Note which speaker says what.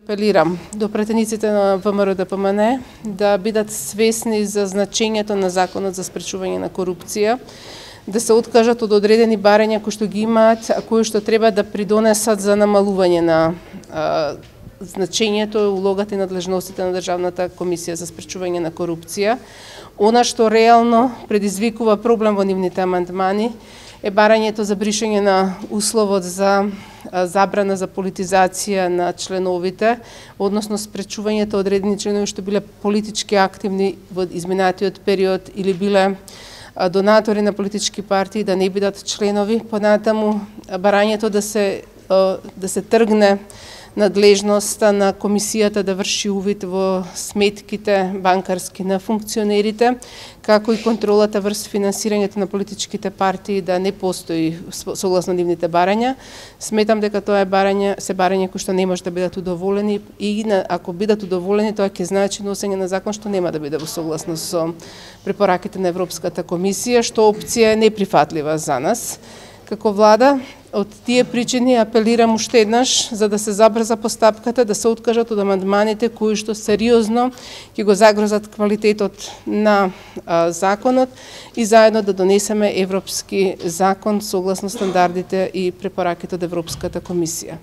Speaker 1: Апелирам до пратениците на ВМРО-ДПМН да бидат свесни за значењето на Законот за спречување на корупција, да се откажат од одредени барања кои што ги имаат, а кои што треба да придонесат за намалување на значењето, улогата и надлежностите на Државната комисија за спречување на корупција. Она што реално предизвикува проблем во нивните амандмани е барањето за бришање на условот за забрана за политизација на членовите, односно спречувањето одредени членови што биле политички активни во изминатиот период или биле донатори на политички партии да не бидат членови. Понатаму барањето да се тргне надлежноста на комисијата да врши увид во сметките банкарски на функционерите, како и контролата врз финансирањето на политичките партии да не постои согласно нивните барања. Сметам дека тоа се барања кои што не може да бидат удоволени и ако бидат удоволени, тоа ќе значи носење на закон што нема да биде во согласно со препораките на Европската комисија, што опција е неприфатлива за нас. Како влада, од тие причини апелирам уште еднаш за да се забрза постапката, да се откажат од амандманите кои што сериозно ќе го загрозат квалитетот на законот и заедно да донесеме европски закон согласно стандардите и препораките од Европската комисија.